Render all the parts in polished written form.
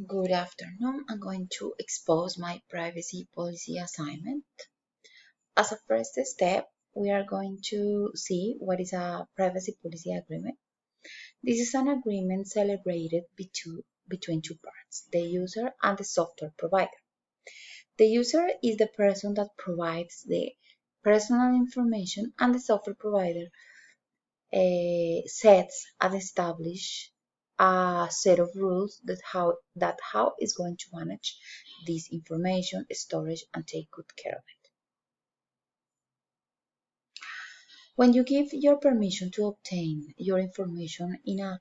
Good afternoon. I'm going to expose my privacy policy assignment. As a first step, we are going to see what is a privacy policy agreement. This is an agreement celebrated between two parts, the user and the software provider. The user is the person that provides the personal information, and the software provider sets and establish a set of rules that how is going to manage this information storage and take good care of it. When you give your permission to obtain your information in a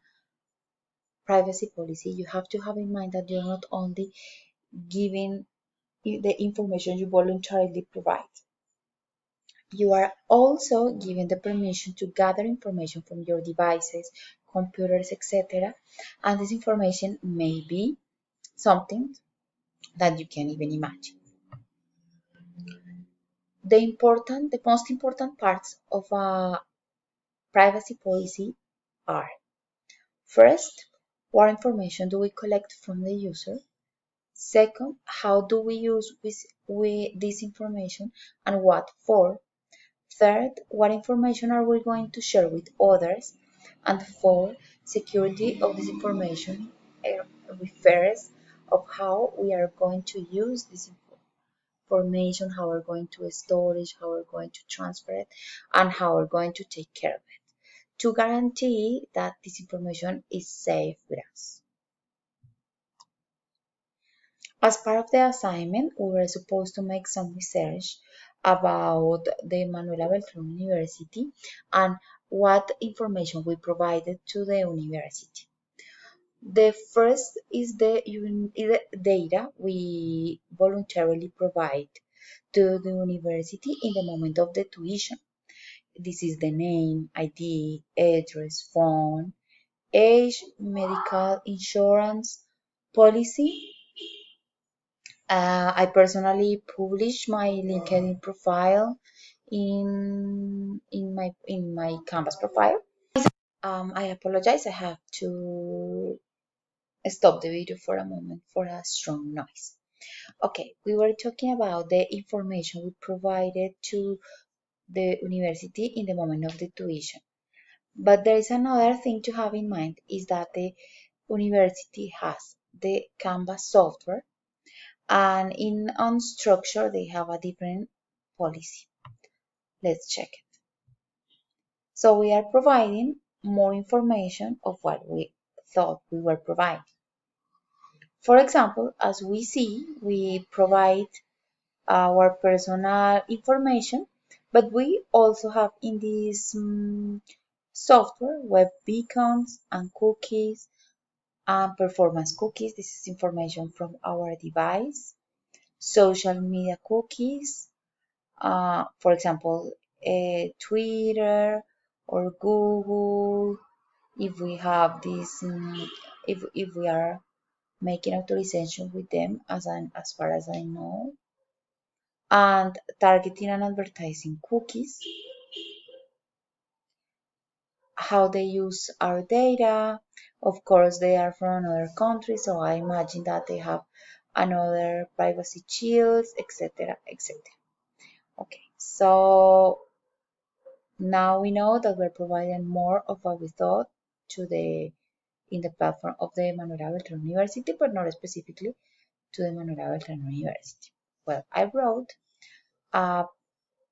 privacy policy, you have to have in mind that you're not only giving the information you voluntarily provide. You are also given the permission to gather information from your devices, computers, etc. And this information may be something that you can't even imagine. The most important parts of a privacy policy are: first, what information do we collect from the user? Second, how do we use this information and what for? Third, what information are we going to share with others? And fourth, security of this information refers of how we are going to use this information, how we're going to store it, how we're going to transfer it, and how we're going to take care of it to guarantee that this information is safe with us. As part of the assignment, we were supposed to make some research about the Manuela Beltrán University and what information we provided to the university. The first is the data we voluntarily provide to the university in the moment of the tuition. This is the name, ID, address, phone, age, medical insurance, policy. I personally publish my LinkedIn profile in my Canvas profile. I apologize. I have to stop the video for a moment for a strong noise. Okay, we were talking about the information we provided to the university in the moment of the tuition. But there is another thing to have in mind is that the university has the Canvas software, and in Unstructured they have a different policy. Let's check it. So we are providing more information of what we thought we were providing. For example, as we see, we provide our personal information, but we also have in this software web beacons and cookies and performance cookies. This is information from our device, social media cookies, for example, Twitter or Google. If we have this, if we are making authorization with them, as far as I know, and targeting and advertising cookies, how they use our data. Of course, they are from another country, so I imagine that they have another privacy shields, etc., etc. Okay, so now we know that we're providing more of what we thought to the in the platform of the Manuela Beltrán University, but not specifically to the Manuela Beltrán University. Well, I wrote a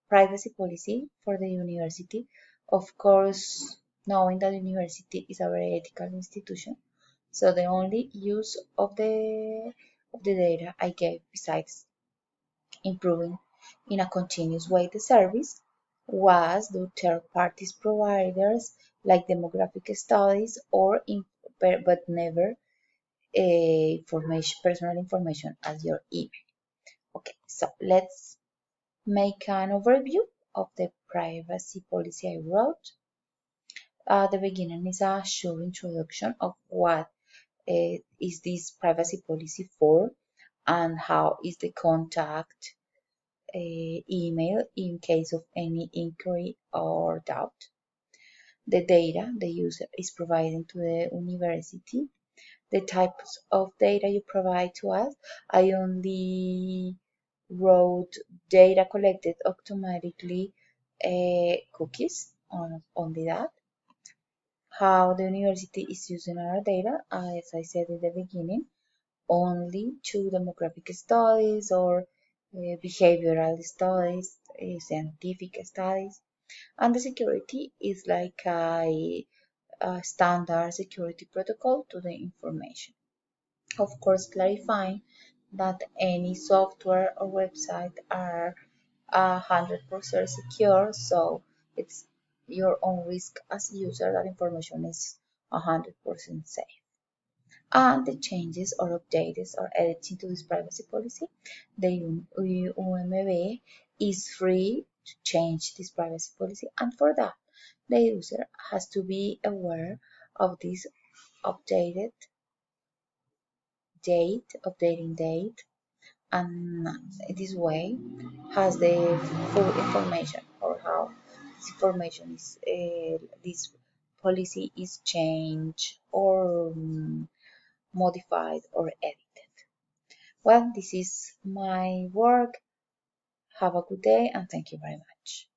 privacy policy for the university, of course, knowing that the university is a very ethical institution. So the only use of the data I gave, besides improving in a continuous way the service, was the third parties providers like demographic studies but never personal information as your email. Okay, so let's make an overview of the privacy policy I wrote. The beginning is a short introduction of what is this privacy policy for and how is the contact email in case of any inquiry or doubt. The data the user is providing to the university, the types of data you provide to us. I only wrote data collected automatically, cookies, on only that. How the university is using our data, as I said in the beginning, only to demographic studies or behavioral studies, scientific studies, and the security is like a standard security protocol to the information. Of course, clarifying that any software or website are 100% secure, so it's your own risk as a user that information is 100% safe. And the changes or updates or editing to this privacy policy, the UMB is free to change this privacy policy, and for that, the user has to be aware of this updated updating date, and this way has the full information or how this information is this policy is changed or modified or edited. Well, this is my work. Have a good day and thank you very much.